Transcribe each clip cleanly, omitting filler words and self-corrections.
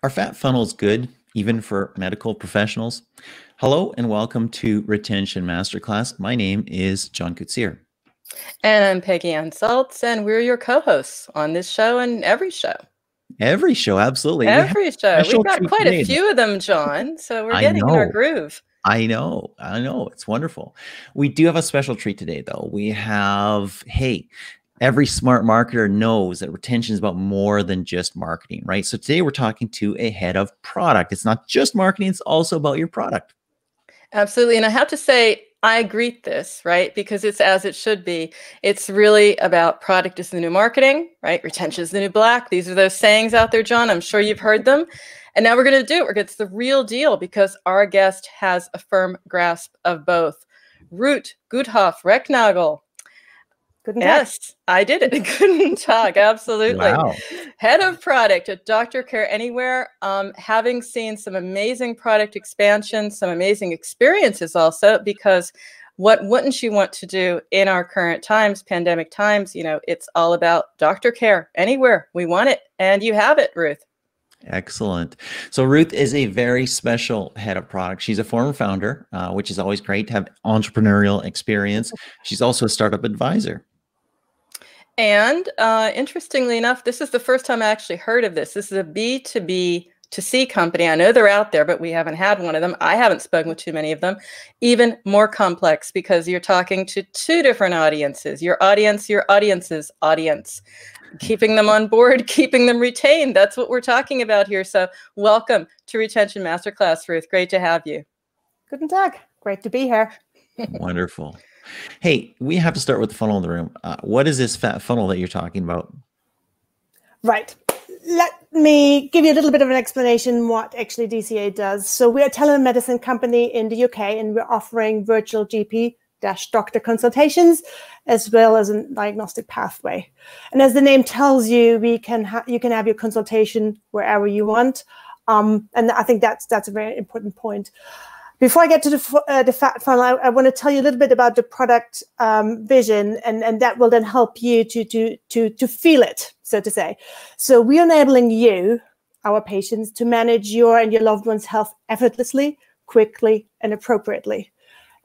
Are fat funnels good, even for medical professionals? Hello and welcome to Retention Masterclass. My name is John Koetsier. And I'm Peggy and Salz, and we're your co-hosts on this show and every show. Every show, absolutely. Every show. We've got quite a few of them, John, so we're getting in our groove. I know. It's wonderful. We do have a special treat today, though. We have, hey, every smart marketer knows that retention is about more than just marketing, right? So today we're talking to a head of product. It's not just marketing, it's also about your product. Absolutely. And I have to say, I greet this, right? Because it's as it should be. It's really about product is the new marketing, right? Retention is the new black. These are those sayings out there, John. I'm sure you've heard them. And now we're going to do it. It's the real deal because our guest has a firm grasp of both. Ruth Guthoff-Rechnagel. Yes, I did it. Guten Tag, absolutely. Wow. Head of product at Doctor Care Anywhere, having seen some amazing product expansion, some amazing experiences also, because what wouldn't you want to do in our current times, pandemic times? You know, it's all about Doctor Care Anywhere. We want it, and you have it, Ruth. Excellent. So Ruth is a very special head of product. She's a former founder, which is always great to have entrepreneurial experience. She's also a startup advisor. And interestingly enough, this is the first time I actually heard of this. This is a B2B to C company. I know they're out there, but we haven't had one of them. I haven't spoken with too many of them. Even more complex because you're talking to two different audiences, your audience, your audience's audience, keeping them on board, keeping them retained. That's what we're talking about here. So welcome to Retention Masterclass, Ruth. Great to have you. Guten Tag. Great to be here. Wonderful. Hey, we have to start with the funnel in the room. What is this fat funnel that you're talking about? Right. Let me give you a little bit of an explanation what actually DCA does. So we're a telemedicine company in the UK, and we're offering virtual GP-doctor consultations as well as a diagnostic pathway. And as the name tells you, you can have your consultation wherever you want. And I think that's a very important point. Before I get to the fat funnel, I want to tell you a little bit about the product vision, and that will then help you to feel it, so to say. So we're enabling you, our patients, to manage your and your loved one's health effortlessly, quickly, and appropriately.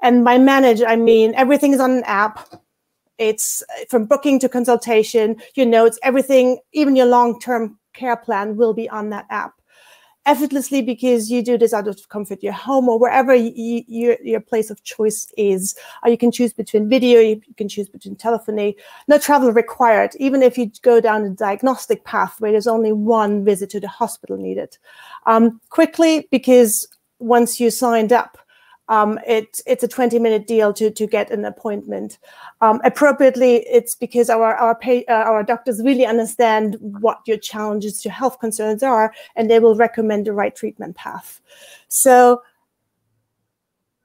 And by manage, I mean everything is on an app. It's from booking to consultation. Your notes, everything, even your long-term care plan will be on that app. Effortlessly, because you do this out of comfort, your home or wherever your place of choice is. You can choose between video, you can choose between telephony, no travel required. Even if you go down a diagnostic pathway, there's only one visit to the hospital needed. Quickly, because once you signed up, it's a 20-minute deal to get an appointment. Appropriately, it's because our doctors really understand what your challenges, your health concerns are, and they will recommend the right treatment path. So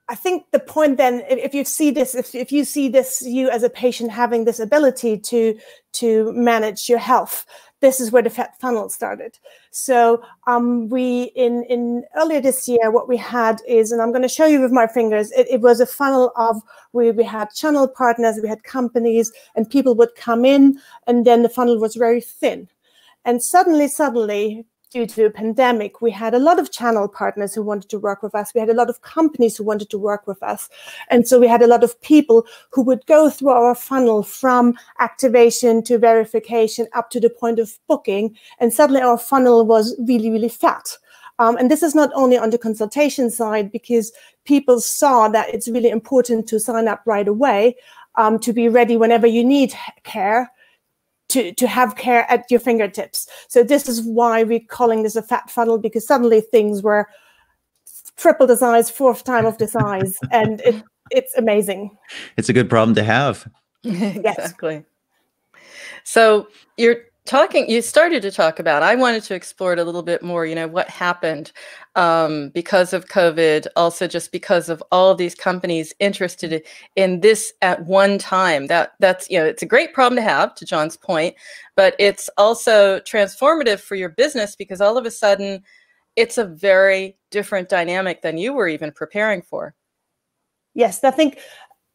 I think the point then, if you see this, you as a patient having this ability to manage your health, this is where the fat funnel started. So we earlier this year, what we had is, and I'm going to show you with my fingers, it was a funnel of where we had channel partners, we had companies, and people would come in, and then the funnel was very thin. And suddenly, due to a pandemic, we had a lot of channel partners who wanted to work with us. We had a lot of companies who wanted to work with us. And so we had a lot of people who would go through our funnel from activation to verification up to the point of booking. And suddenly our funnel was really, really fat. And this is not only on the consultation side, because people saw that it's really important to sign up right away, to be ready whenever you need care, to have care at your fingertips. So this is why we're calling this a fat funnel, because suddenly things were triple the size, fourth time of the size, and it's amazing. It's a good problem to have. Exactly. So you started to talk about, I wanted to explore it a little bit more, what happened because of COVID, also just because of all of these companies interested in this at one time. That's it's a great problem to have, to John's point, but it's also transformative for your business because all of a sudden it's a very different dynamic than you were even preparing for. Yes, I think,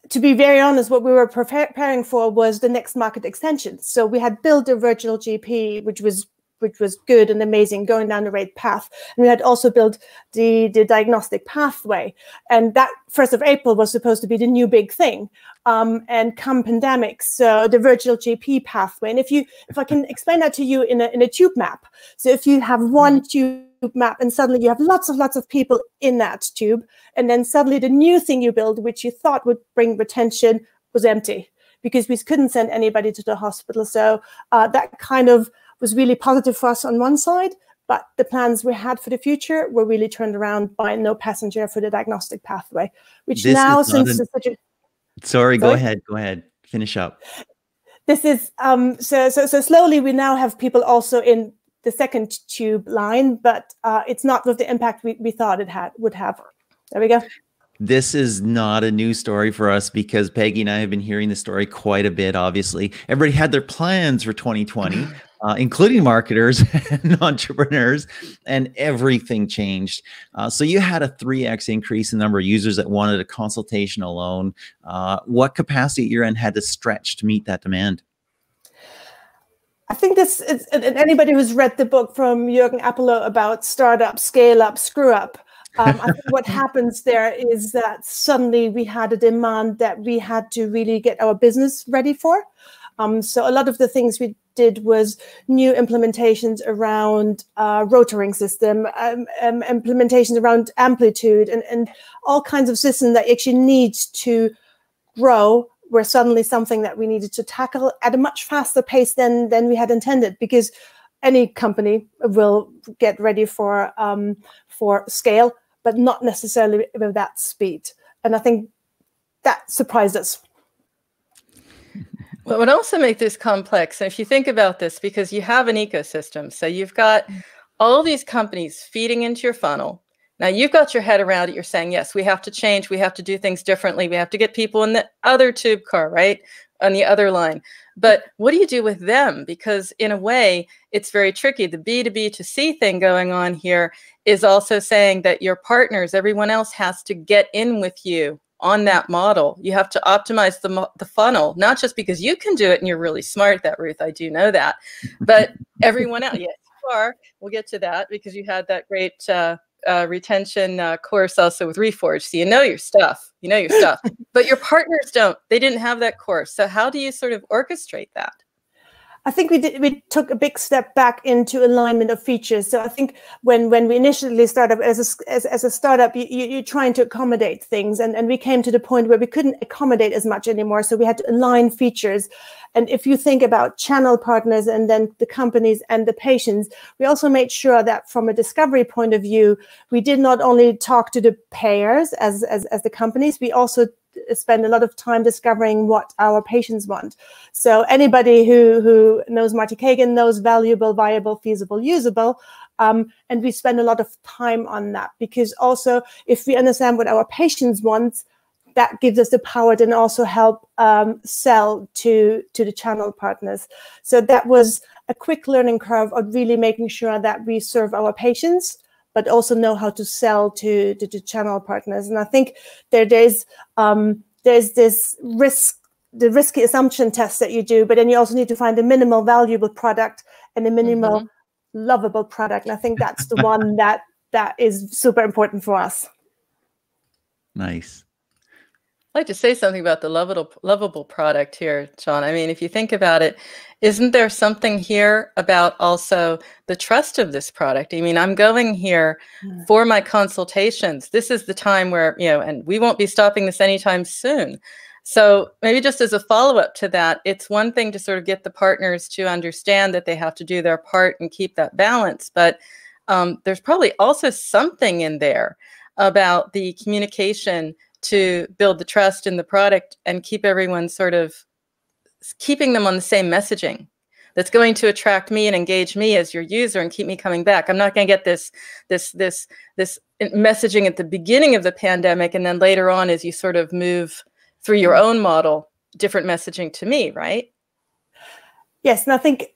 to be very honest, what we were preparing for was the next market extension. So we had built a virtual GP, which was which was good and amazing, going down the right path. And we had also built the diagnostic pathway. And that 1st of April was supposed to be the new big thing. And come pandemic, so the virtual GP pathway. And if I can explain that to you in a tube map. So if you have one tube map and suddenly you have lots of people in that tube, and then suddenly the new thing you build, which you thought would bring retention, was empty because we couldn't send anybody to the hospital. So that kind of was really positive for us on one side, but the plans we had for the future were really turned around by no passenger for the diagnostic pathway, which this now, since it's such a... Sorry, go ahead, finish up. This is, so slowly we now have people also in the second tube line, but it's not with the impact we thought it would have. There we go. This is not a new story for us because Peggy and I have been hearing the story quite a bit, obviously. Everybody had their plans for 2020, including marketers and entrepreneurs, and everything changed. So you had a 3x increase in the number of users that wanted a consultation alone. What capacity at your end had to stretch to meet that demand? I think this is, and anybody who's read the book from Jürgen Appelow about startup, scale up, screw up, I think what happens there is that suddenly we had a demand that we had to really get our business ready for. So a lot of the things we did was new implementations around rotoring system, implementations around amplitude, and all kinds of systems that actually need to grow were suddenly something that we needed to tackle at a much faster pace than we had intended, because any company will get ready for scale, but not necessarily with that speed. And I think that surprised us. Well, it would also make this complex. And if you think about this, because you have an ecosystem, so you've got all these companies feeding into your funnel. Now you've got your head around it. You're saying, yes, we have to change. We have to do things differently. We have to get people in the other tube car, right? On the other line. But what do you do with them? Because in a way, it's very tricky. The B2B2C thing going on here is also saying that your partners, everyone else has to get in with you on that model. You have to optimize the funnel, not just because you can do it and you're really smart at that, Ruth, I do know that, but everyone else, yes, you are. We'll get to that because you had that great retention course also with Reforge. So you know your stuff, but your partners don't. They didn't have that course. So how do you sort of orchestrate that? I think we took a big step back into alignment of features. So I think when we initially started as a startup, you're trying to accommodate things, and we came to the point where we couldn't accommodate as much anymore. So we had to align features. And if you think about channel partners and then the companies and the patients, we also made sure that from a discovery point of view, we did not only talk to the payers as the companies, we also spend a lot of time discovering what our patients want. So anybody who knows Marty Kagan knows valuable, viable, feasible, usable. And we spend a lot of time on that, because also if we understand what our patients want, that gives us the power to also help sell to the channel partners. So that was a quick learning curve of really making sure that we serve our patients, but also know how to sell to the channel partners. And I think there's this the risky assumption test that you do, but then you also need to find a minimal valuable product and a minimal lovable product. And I think that's the one that is super important for us. Nice. I'd like to say something about the lovable product here, John. I mean, if you think about it, isn't there something here about also the trust of this product? I mean, I'm going here for my consultations. This is the time where, and we won't be stopping this anytime soon. So maybe just as a follow-up to that, it's one thing to sort of get the partners to understand that they have to do their part and keep that balance. But there's probably also something in there about the communication to build the trust in the product and keep everyone sort of keeping them on the same messaging that's going to attract me and engage me as your user and keep me coming back. I'm not going to get this messaging at the beginning of the pandemic, and then later on as you sort of move through your own model, different messaging to me, right? Yes, and I think,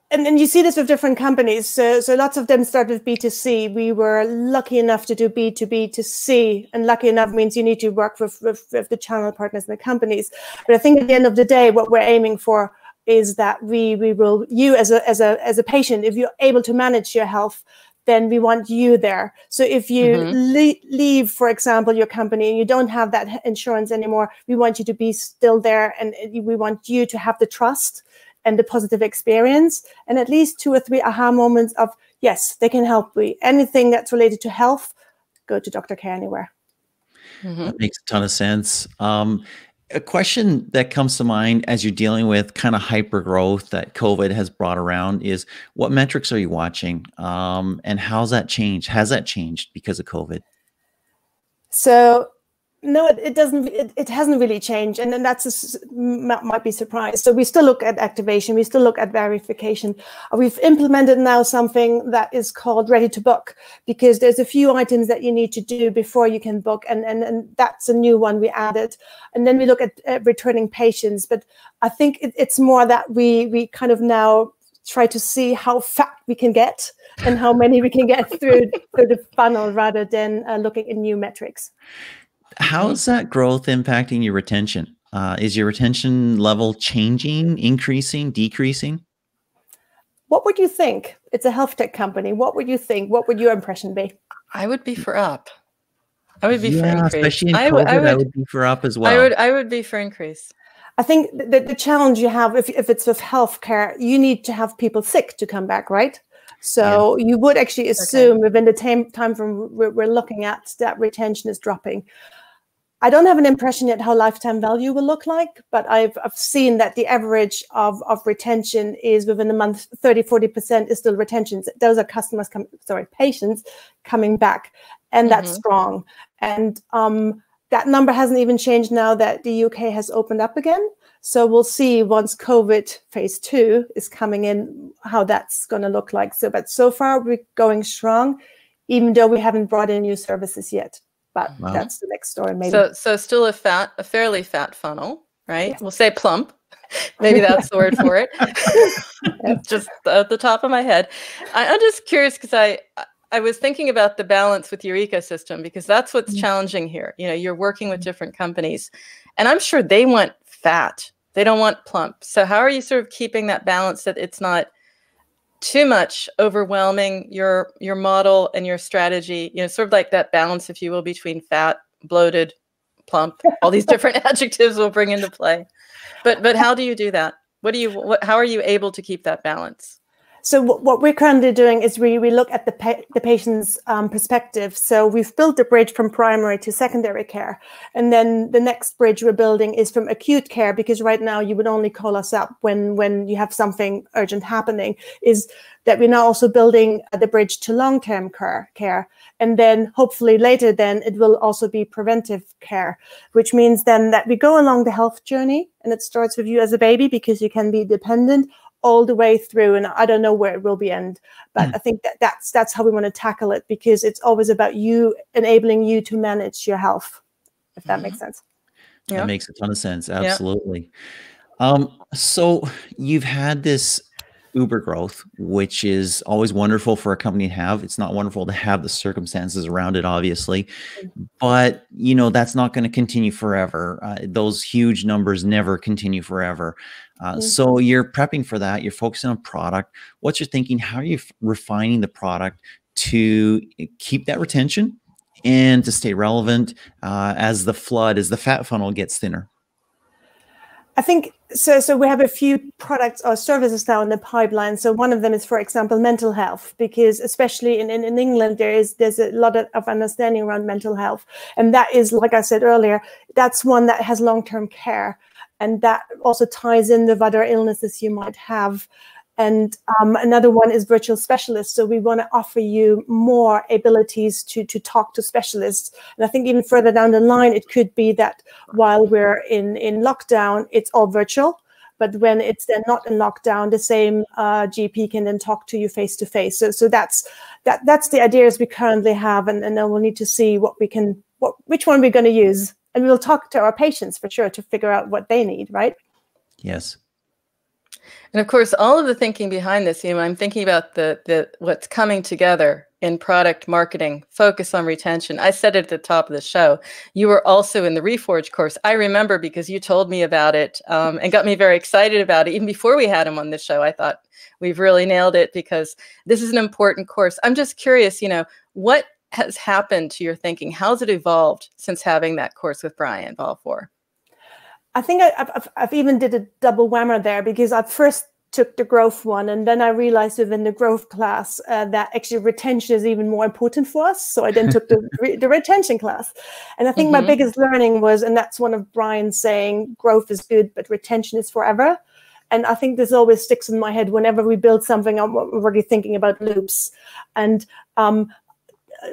and you see this with different companies. So lots of them start with B2C. We were lucky enough to do B2B2C, and lucky enough means you need to work with the channel partners and the companies. But I think at the end of the day, what we're aiming for is that we will, you as a patient, if you're able to manage your health, then we want you there. So if you leave, for example, your company and you don't have that insurance anymore, we want you to be still there, and we want you to have the trust and the positive experience, and at least 2 or 3 aha moments of, yes, they can help me. Anything that's related to health, go to Doctor Care Anywhere. That makes a ton of sense. A question that comes to mind as you're dealing with kind of hyper growth that COVID has brought around is, what metrics are you watching? And how's that changed? Has that changed because of COVID? So no, it doesn't. It hasn't really changed, and then might be surprised. So we still look at activation, we still look at verification. We've implemented now something that is called ready to book, because there's a few items that you need to do before you can book, and that's a new one we added. And then we look at returning patients, but I think it's more that we kind of now try to see how fat we can get and how many we can get through the funnel, rather than looking at new metrics. How's that growth impacting your retention? Is your retention level changing, increasing, decreasing? What would you think? It's a health tech company. What would you think? What would your impression be? I would be for up. I would be for increase. Especially in COVID, I would be for up as well. I would be for increase. I think the challenge you have, if it's with healthcare, you need to have people sick to come back, right? So you would actually assume within the time frame we're looking at, that retention is dropping. I don't have an impression yet how lifetime value will look like, but I've seen that the average of retention is within a month, 30–40% is still retentions. Those are patients coming back, and that's strong. And that number hasn't even changed now that the UK has opened up again. So we'll see once COVID phase 2 is coming in, how that's going to look like. But so far we're going strong, even though we haven't brought in new services yet. But that's the next story, maybe. So still a fairly fat funnel, right? Yeah. We'll say plump. Maybe that's the word for it. Just at the top of my head. I'm just curious, because I was thinking about the balance with your ecosystem, because that's what's challenging here. You know, you're working with different companies, and I'm sure they want fat. They don't want plump. So how are you sort of keeping that balance, that it's not too much overwhelming your model and your strategy, you know, sort of like that balance, if you will, between fat, bloated, plump, all these different adjectives we'll bring into play. But how do you do that? How are you able to keep that balance? So what we're currently doing is we look at the patient's perspective. So we've built the bridge from primary to secondary care. And then the next bridge we're building is from acute care, because right now you would only call us up when you have something urgent happening, is that we're now also building the bridge to long-term care. And then hopefully later then it will also be preventive care, which means then that we go along the health journey, and it starts with you as a baby, because you can be dependent, all the way through, and I don't know where it will be end, but I think that's how we want to tackle it, because it's always about you, enabling you to manage your health, if that makes sense. That makes a ton of sense. Absolutely. So you've had this uber growth, which is always wonderful for a company to have. It's not wonderful to have the circumstances around it, obviously, but you know, that's not going to continue forever. Those huge numbers never continue forever. So you're prepping for that. You're focusing on product. What's your thinking? How are you refining the product to keep that retention and to stay relevant as the fat funnel gets thinner? I think so we have a few products or services now in the pipeline. So one of them is, for example, mental health, because especially in England, there's a lot of understanding around mental health. And that is, like I said earlier, that's one that has long-term care. And that also ties in with other illnesses you might have. And another one is virtual specialists. So we want to offer you more abilities to talk to specialists. And I think even further down the line, it could be that while we're in lockdown, it's all virtual. But when it's then not in lockdown, the same GP can then talk to you face to face. So that's the ideas we currently have. And then we'll need to see which one we're going to use. And we'll talk to our patients for sure to figure out what they need, right? Yes. And of course, all of the thinking behind this, you know, I'm thinking about the what's coming together in product marketing, focus on retention. I said it at the top of the show. You were also in the Reforge course. I remember because you told me about it and got me very excited about it. Even before we had him on the show, I thought we've really nailed it because this is an important course. I'm just curious, what has happened to your thinking? How's it evolved since having that course with Brian Balfour? I think I've even did a double whammer there, because I first took the growth one, and then I realized within the growth class that actually retention is even more important for us. So I then took the retention class. And I think my biggest learning was, and that's one of Brian's saying, growth is good, but retention is forever. And I think this always sticks in my head whenever we build something. I'm already thinking about loops. And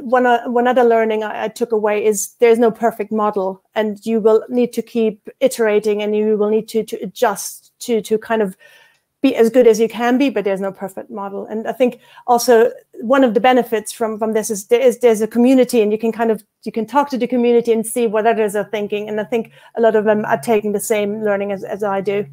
one other learning I took away is there's no perfect model, and you will need to keep iterating, and you will need to adjust to kind of be as good as you can be, but there's no perfect model. And I think also one of the benefits from this is there's a community, and you can talk to the community and see what others are thinking. And I think a lot of them are taking the same learning as I do.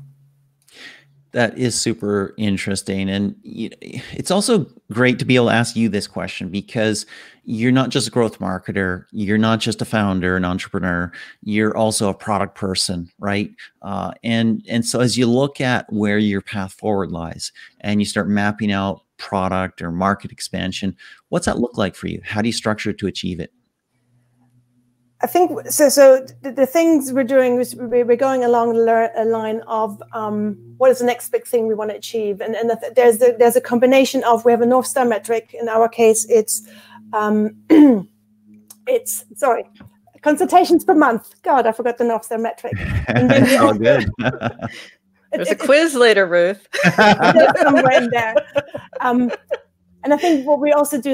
That is super interesting. And it's also great to be able to ask you this question, because you're not just a growth marketer. You're not just a founder, an entrepreneur. You're also a product person, right? And so as you look at where your path forward lies and you start mapping out product or market expansion, what's that look like for you? How do you structure it to achieve it? I think so. The things we're doing is we're going along a line of what is the next big thing we want to achieve, and there's a combination of, we have a North Star metric. In our case, it's consultations per month. God, I forgot the North Star metric. It's all good. There's a quiz later, Ruth. Somewhere in there. And I think what we also we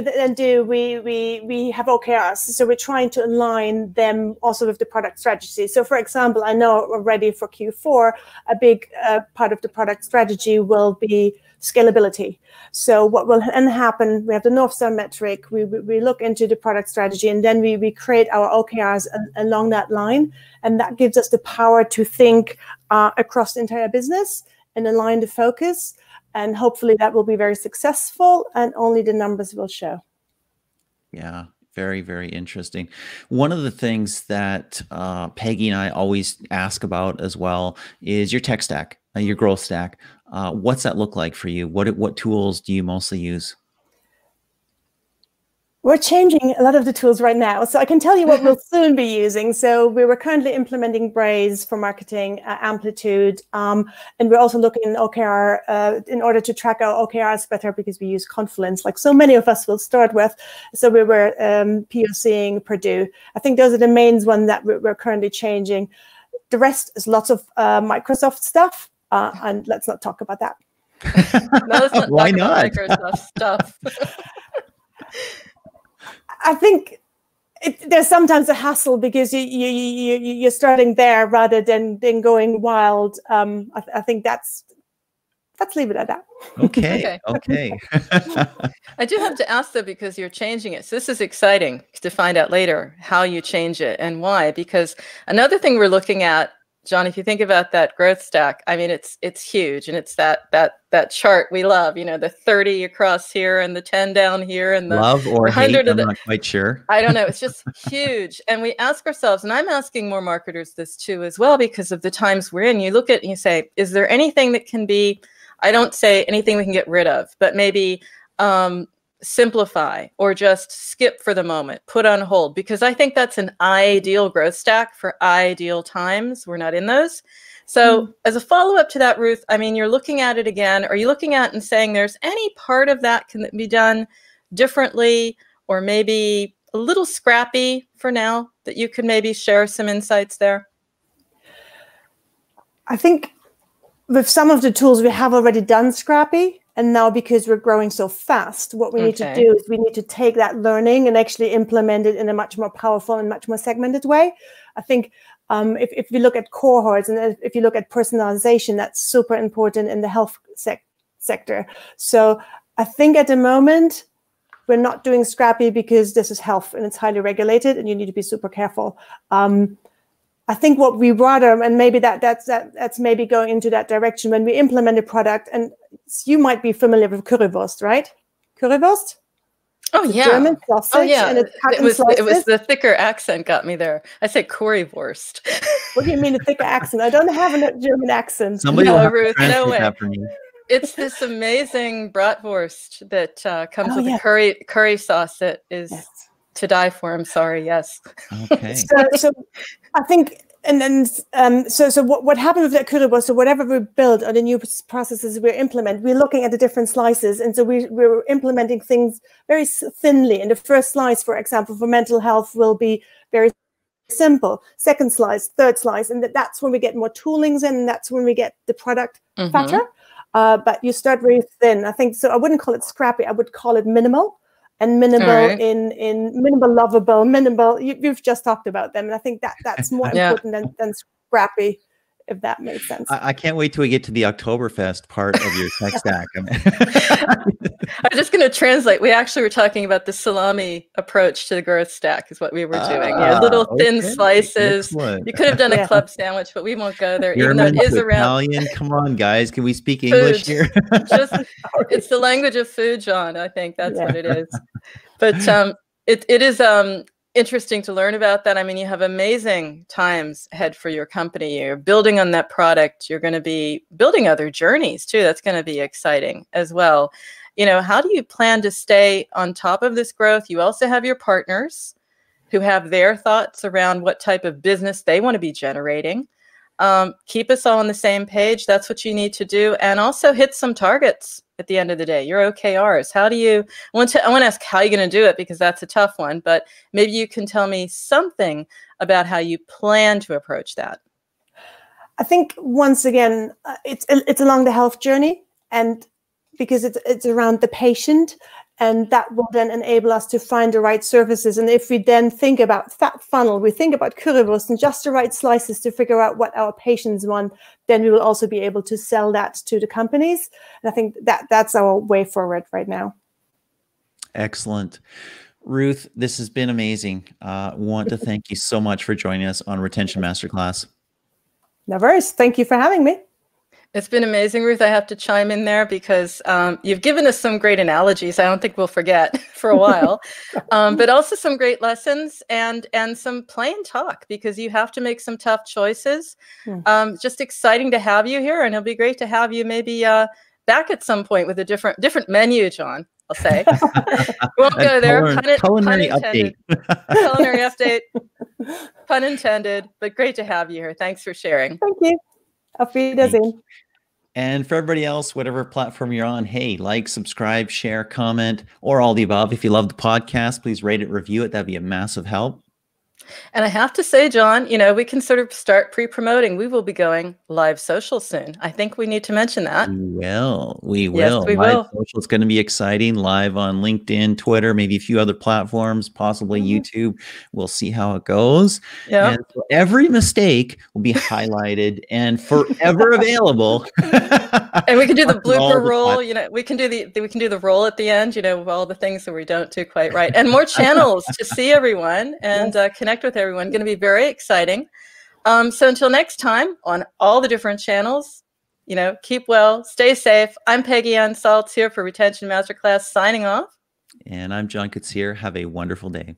have OKRs. So we're trying to align them also with the product strategy. So for example, I know already for Q4, a big part of the product strategy will be scalability. So what will then happen, we have the North Star metric, we look into the product strategy, and then we create our OKRs along that line. And that gives us the power to think across the entire business and align the focus. And hopefully that will be very successful, and only the numbers will show. Yeah, very, very interesting. One of the things that Peggy and I always ask about as well is your tech stack, your growth stack. What's that look like for you? What tools do you mostly use? We're changing a lot of the tools right now. So I can tell you what we'll soon be using. So we were currently implementing Braze for marketing, Amplitude, and we're also looking in OKR in order to track our OKRs better, because we use Confluence, like so many of us will start with. So we were POCing Purdue. I think those are the main ones that we're currently changing. The rest is lots of Microsoft stuff, and let's not talk about that. No, let's not Why talk not? about Microsoft stuff. I think there's sometimes a hassle, because you're starting there rather than going wild. I think let's leave it at that. Okay. I do have to ask though, because you're changing it. So this is exciting to find out later how you change it and why. Because another thing we're looking at, John, if you think about that growth stack, I mean, it's huge, and it's that chart we love. The 30 across here and the 10 down here, and the love or 100 hate. I'm not quite sure. I don't know. It's just huge, and we ask ourselves, and I'm asking more marketers this too as well, because of the times we're in. You look at and you say, is there anything that can be? I don't say anything we can get rid of, but maybe simplify or just skip for the moment, put on hold, because I think that's an ideal growth stack for ideal times. We're not in those. So as a follow-up to that, Ruth, I mean, you're looking at it again. Are you looking at it and saying there's any part of that can be done differently, or maybe a little scrappy for now, that you could maybe share some insights there? I think with some of the tools we have already done scrappy. And now, because we're growing so fast, what we need to do is we need to take that learning and actually implement it in a much more powerful and much more segmented way. I think if you look at cohorts, and if you look at personalization, that's super important in the health sector. So I think at the moment, we're not doing scrappy, because this is health and it's highly regulated, and you need to be super careful. I think what we rather, and maybe that's maybe going into that direction, when we implement a product, and you might be familiar with currywurst, right? Currywurst? Oh, It's a yeah. German sausage, Oh, yeah. and it's cut It in was slices. the thicker accent got me there. I say currywurst. What do you mean a thicker accent? I don't have a German accent. Somebody will No, have to Ruth, no translate way. that for me. It's this amazing bratwurst that comes Oh, with yes. a curry sauce that is Yes. to die for. I'm sorry. Yes. Okay. So I think, and then so what happened with that currywurst? So whatever we build or the new processes we implement, we're looking at the different slices, and so we're implementing things very thinly. And the first slice, for example, for mental health, will be very simple. Second slice, third slice, and that's when we get more toolings in. And that's when we get the product fatter. But you start very thin. I think so. I wouldn't call it scrappy. I would call it minimal. And minimal right. in minimal lovable, minimal. You've just talked about them, and I think that's more important than scrappy, if that makes sense. I can't wait till we get to the Oktoberfest part of your tech stack. I'm just going to translate. We actually were talking about the salami approach to the growth stack is what we were doing. Little thin slices. Excellent. You could have done a club sandwich, but we won't go there. German, even though it is around Italian. Come on, guys. Can we speak English here? It's the language of food, John. I think that's what it is. But it is interesting to learn about that. I mean, you have amazing times ahead for your company. You're building on that product. You're going to be building other journeys too. That's going to be exciting as well. How do you plan to stay on top of this growth? You also have your partners who have their thoughts around what type of business they want to be generating. Keep us all on the same page. That's what you need to do. And also hit some targets at the end of the day, your OKRs. How do you, I want to ask how you're going to do it, because that's a tough one, but maybe you can tell me something about how you plan to approach that. I think once again, it's along the health journey, and because it's around the patient, and that will then enable us to find the right services. And if we then think about fat funnel, we think about currywurst and just the right slices to figure out what our patients want, then we will also be able to sell that to the companies. And I think that's our way forward right now. Excellent. Ruth, this has been amazing. Want to thank you so much for joining us on Retention Masterclass. No worries. Thank you for having me. It's been amazing, Ruth. I have to chime in there because you've given us some great analogies I don't think we'll forget for a while, but also some great lessons and some plain talk, because you have to make some tough choices. Just exciting to have you here, and it'll be great to have you maybe back at some point with a different menu, John, I'll say. We won't go there. Culinary update. Culinary update. Pun intended, but great to have you here. Thanks for sharing. Thank you. Auf Wiedersehen. And for everybody else, whatever platform you're on, hey, like, subscribe, share, comment, or all the above. If you love the podcast, please rate it, review it. That'd be a massive help. And I have to say, John, we can sort of start pre-promoting. We will be going live social soon. I think we need to mention that. We will. Yes, we live will. social is going to be exciting. Live on LinkedIn, Twitter, maybe a few other platforms, possibly YouTube. We'll see how it goes. Yeah. And so every mistake will be highlighted and forever available. And we can do the blooper roll. We can do the roll at the end. Of all the things that we don't do quite right, and more channels to see everyone and connect with everyone. Going to be very exciting. So until next time, on all the different channels, keep well, stay safe. I'm Peggy on Salz here for Retention Masterclass, signing off. And I'm John Koetsier. Have a wonderful day.